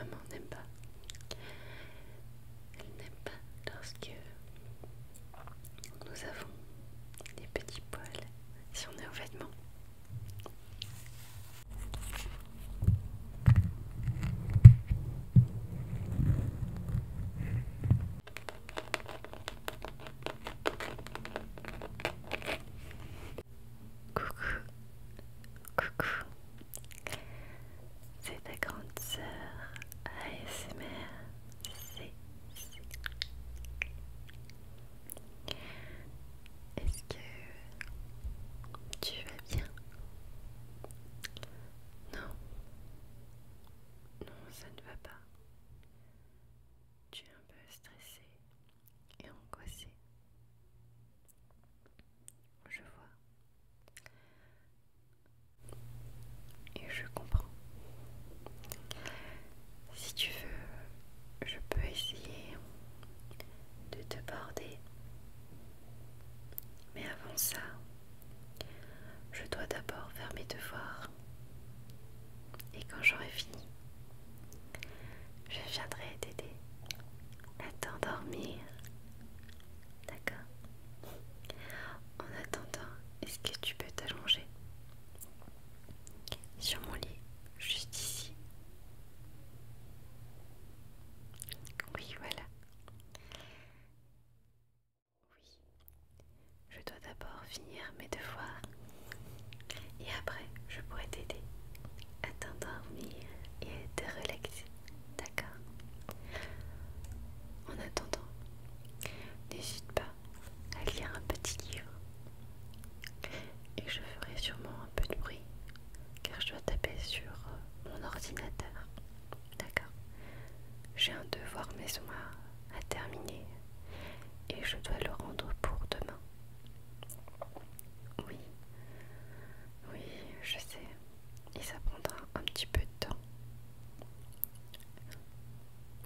maman n'aime pas. Elle n'aime pas lorsque nous avons des petits poils sur nos vêtements. Coucou, coucou, c'est ta grande sœur ASMR. Est-ce que tu vas bien? Non, non, ça ne va pas. Tu es un peu stressée et angoissée. Je vois. Et je comprends. Si tu veux, je peux essayer de te border. Mais avant ça, je dois d'abord faire mes devoirs. Et quand j'aurai fini, je viendrai t'aider à t'endormir. D'accord? En attendant, est-ce que tu peux t'allonger sur mon lit, juste ici? Oui, voilà. Oui. Je dois d'abord finir mes devoirs. Et après, je pourrai t'aider à t'endormir et à te relaxer. D'accord? En attendant, n'hésite pas à lire un petit livre. Et je ferai sûrement un peu de bruit car je dois taper sur mon ordinateur. D'accord? J'ai un devoir maison à terminer et je dois le rendre pour demain. Oui, oui, je sais. Et ça prendra un petit peu de temps.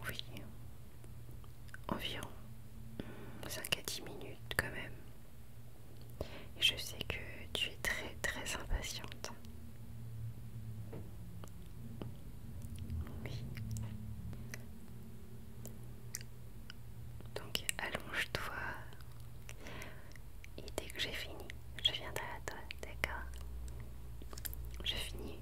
Oui, environ 5 à 10 minutes quand même. Et je sais que tu es très très impatiente. Oui. Donc allonge-toi et dès que j'ai fini, je viendrai à toi, d'accord? Je finis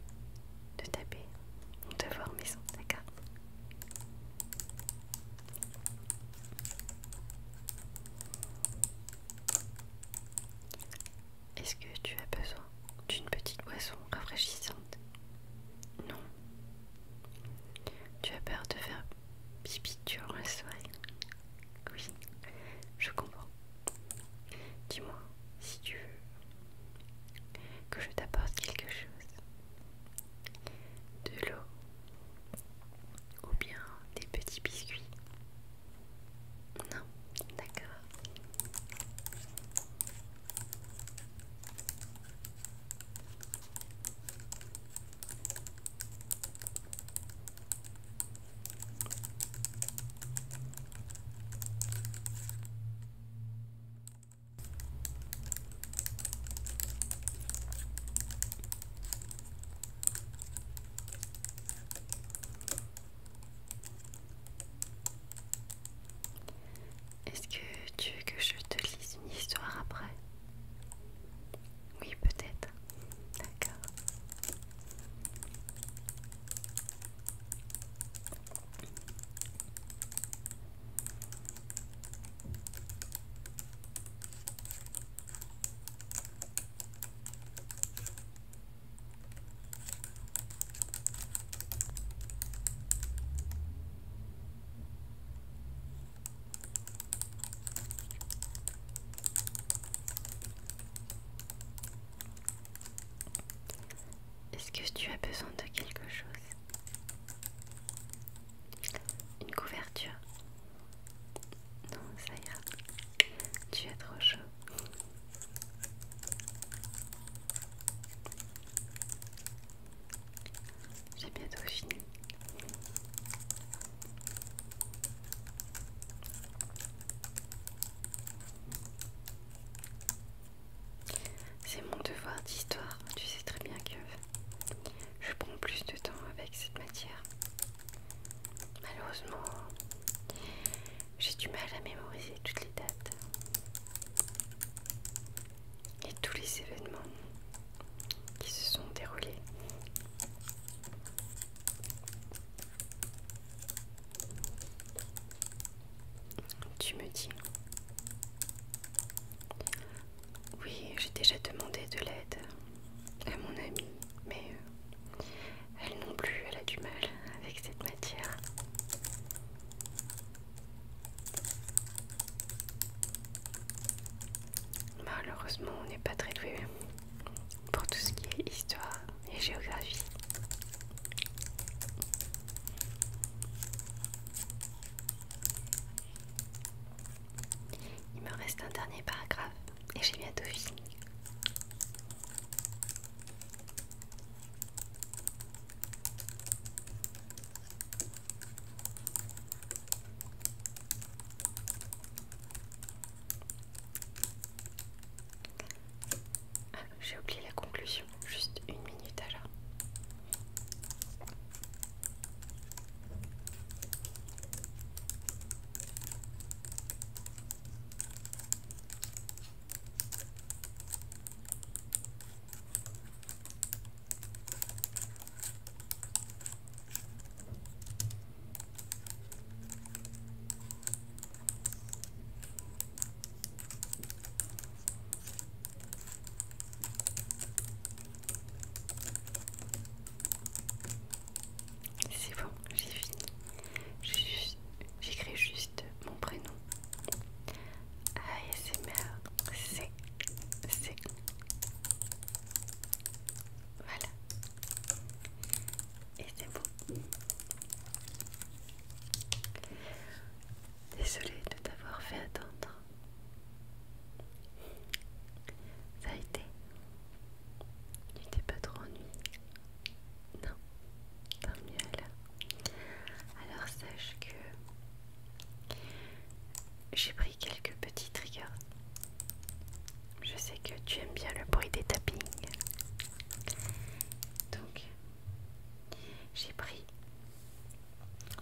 j'ai pris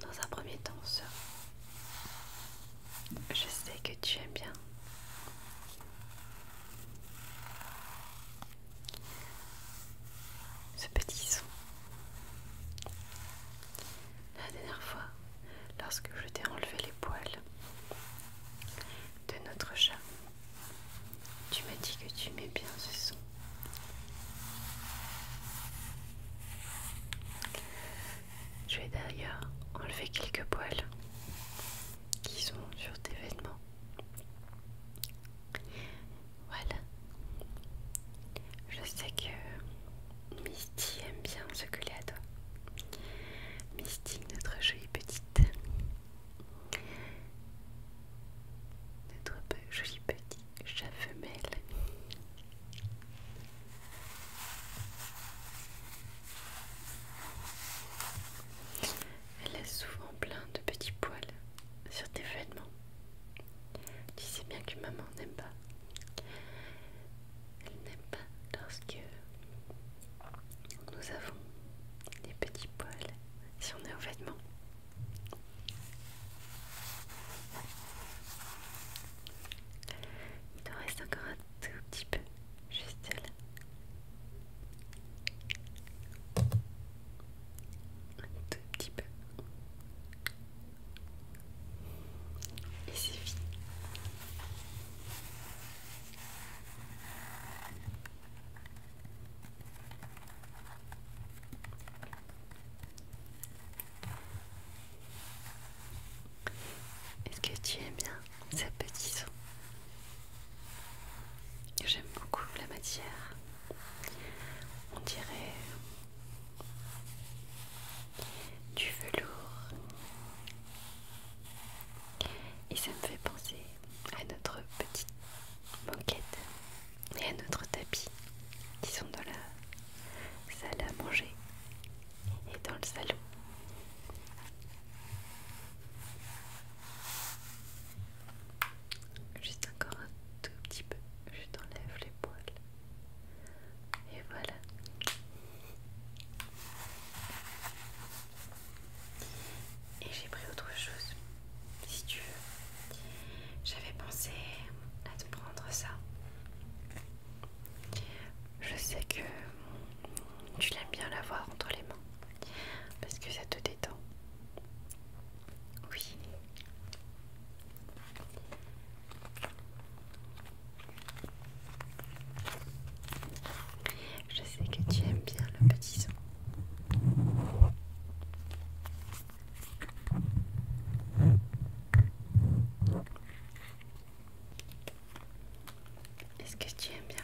dans un premier temps ça. Je sais que tu aimes bien. Ce petit son. La dernière fois, lorsque je t'ai enlevé les poils de notre chat, tu m'as dit que tu aimais bien ce son. Je vais d'ailleurs enlever quelques poils qui sont sur tes vêtements. Voilà. Je sais que Misty aime bien se coller à toi. Misty, notre jolie petite. Notre joli petit chat femelle. Elle a souvent plein de petits poils sur tes vêtements. Tu sais bien que maman n'aime pas. Elle n'aime pas lorsque nous avons des petits poils sur nos vêtements. Il t'en reste encore un tout petit peu, juste là. Un tout petit peu. Et c'est fini. Est-ce que tu aimes bien ce petit son? J'aime beaucoup la matière. On dirait du velours. Et ça me fait penser à notre petite moquette et à notre tapis qui sont dans la salle à manger et dans le salon. Juste encore un tout petit peu, je t'enlève les poils. Et voilà. Et j'ai pris autre chose, si tu veux. J'avais pensé à te prendre ça. Je sais que tu l'aimes bien l'avoir entre les mains, parce que ça te détend. Oui. Je sais que tu aimes bien le petit son. Est-ce que tu aimes bien?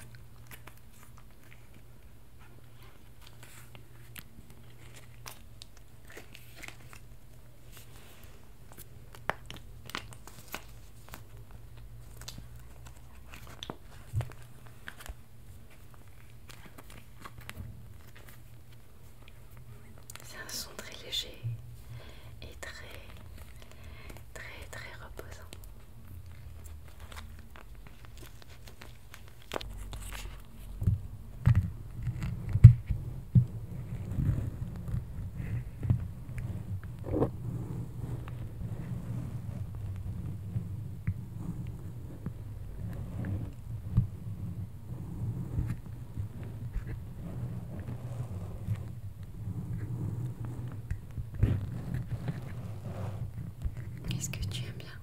C'est un son très léger et très reposant. Est-ce que tu aimes bien?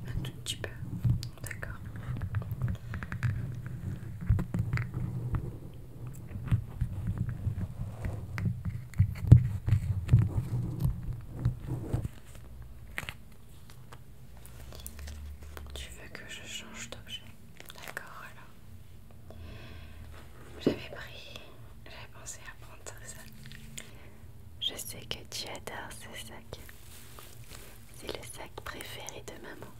Un tout petit peu. D'accord. Tu veux que je change d'objet? D'accord, alors. J'avais pensé à prendre ça. Je sais que tu adores ce sac. C'est le sac préféré de maman.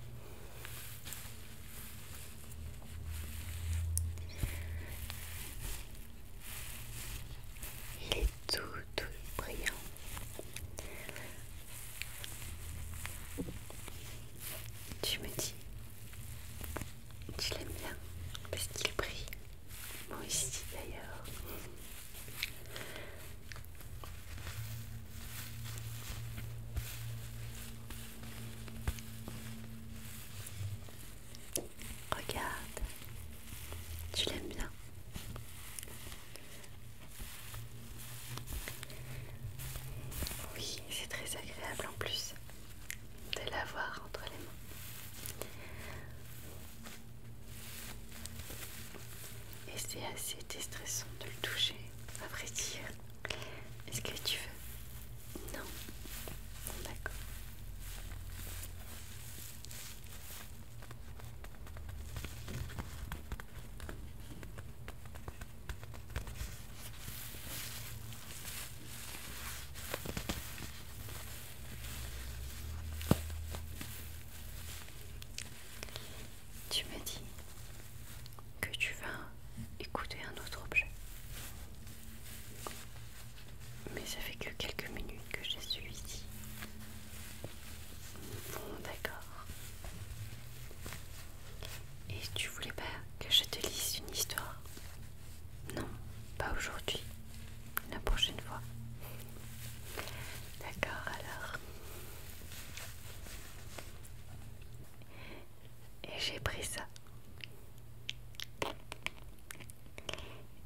Il est tout brillant. Tu me dis, tu l'aimes bien parce qu'il brille. Moi aussi d'ailleurs. c'était stressant de le toucher, à vrai dire. Est-ce que tu veux? Non. Bon, d'accord. Tu me dis que tu vas écouter un autre objet. Mais ça fait que quelques minutes que j'ai celui-ci. Bon, d'accord. Et tu voulais pas que je te lise une histoire? Non, pas aujourd'hui. La prochaine fois. D'accord, alors. Et j'ai pris ça.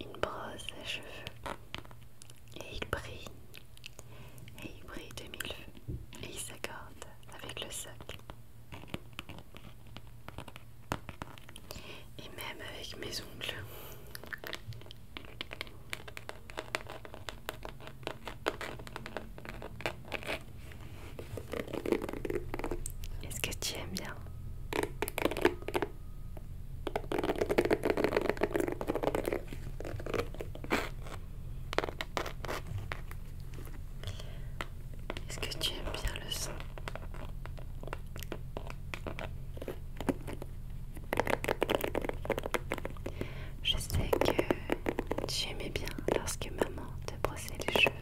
Une brosse à cheveux. Et il brille. Et il brille de mille feux. Et il s'accorde avec le sac. Et même avec mes ongles. Est-ce que tu aimes bien? Est-ce que tu aimes bien le son? Je sais que tu aimais bien lorsque maman te brossait les cheveux.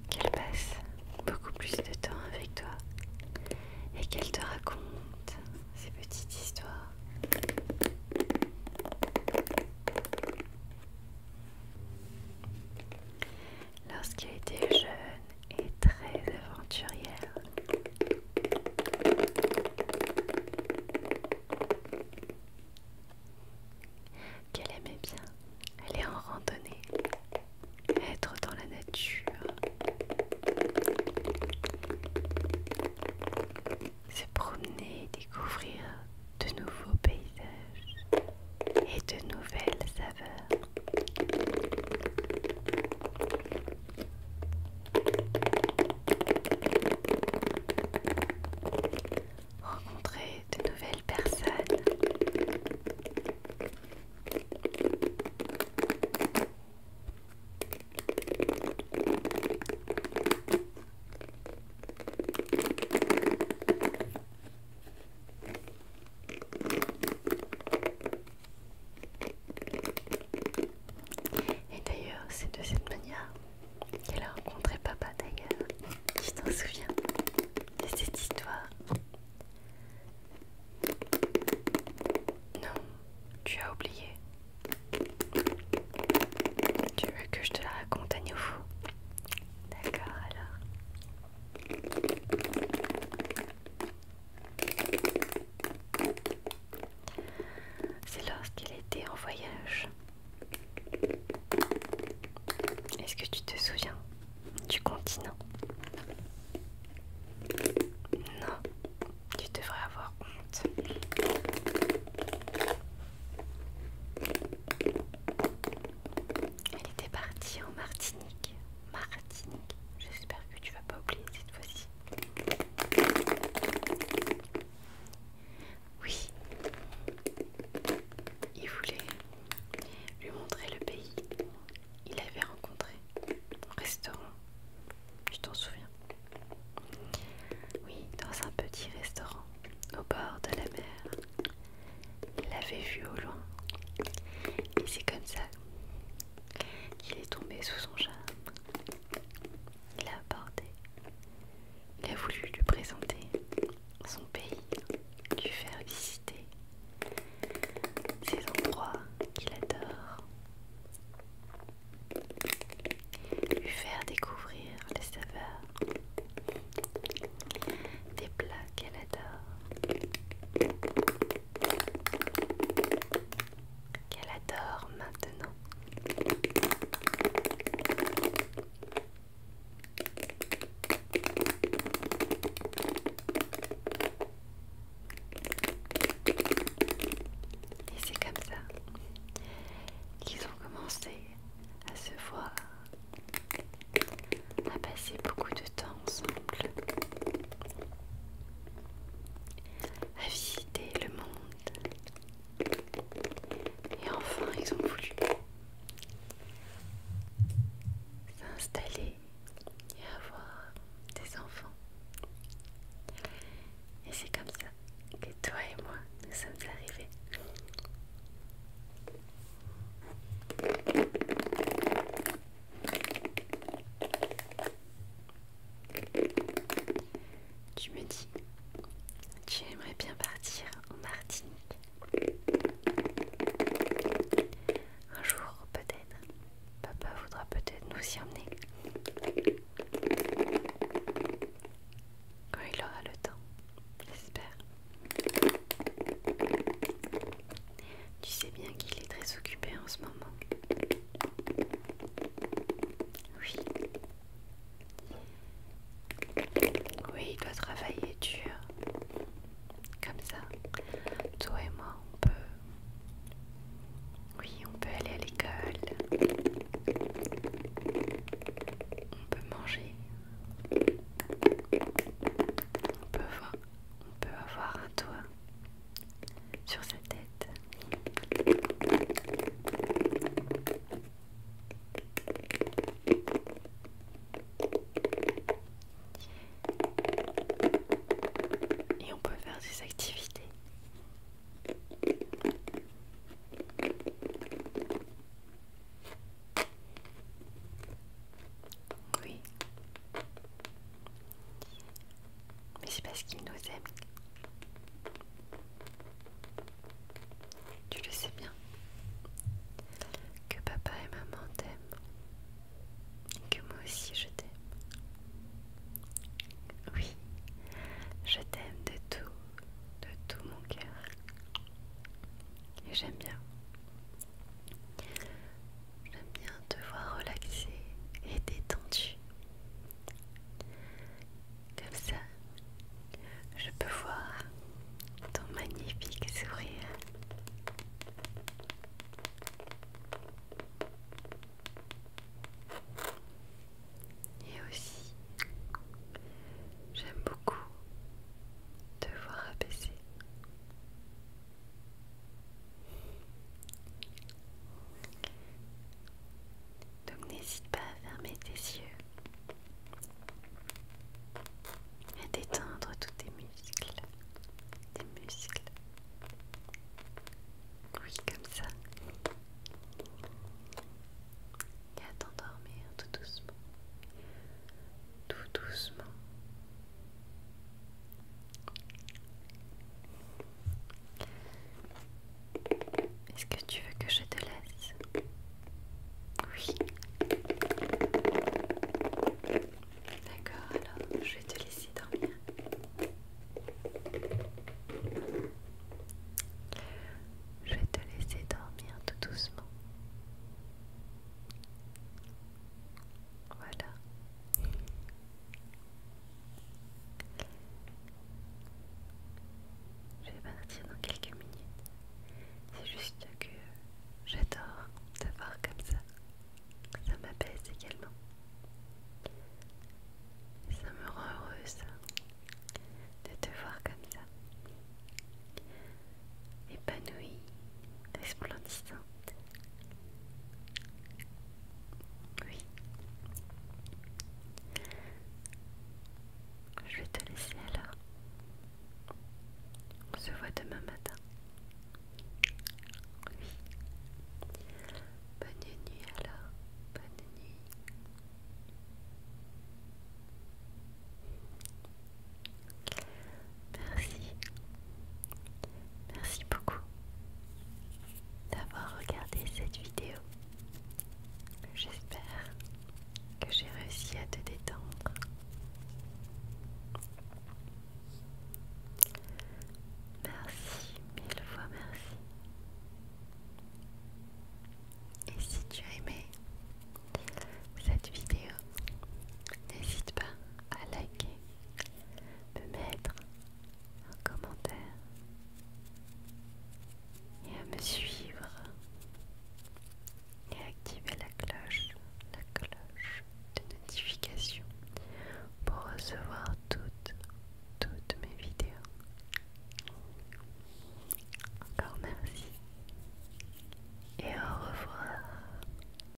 Qu'elle passe beaucoup plus de temps avec toi et qu'elle te raconte ces petites histoires. Lorsqu'elle était jeune et très aventurière, qu'elle aimait bien aller en randonnée, être dans la nature, se promener, découvrir de nouveaux paysages et de nouvelles saveurs. Rencontrer de nouvelles personnes. Et d'ailleurs, c'est de cette manière qu'elle a rencontré papa d'ailleurs. Tu t'en souviens de cette histoire? Non, tu as oublié. Tu veux que je te la raconte à nouveau? D'accord alors. C'est lorsqu'elle était en voyage. Est-ce que tu te souviens du continent? Non, tu devrais avoir honte. Elle était partie en Martinique. Martinique. J'espère que tu vas pas oublier cette fois-ci. Oui. Il voulait lui montrer le pays. Il avait rencontré en j'aime bien.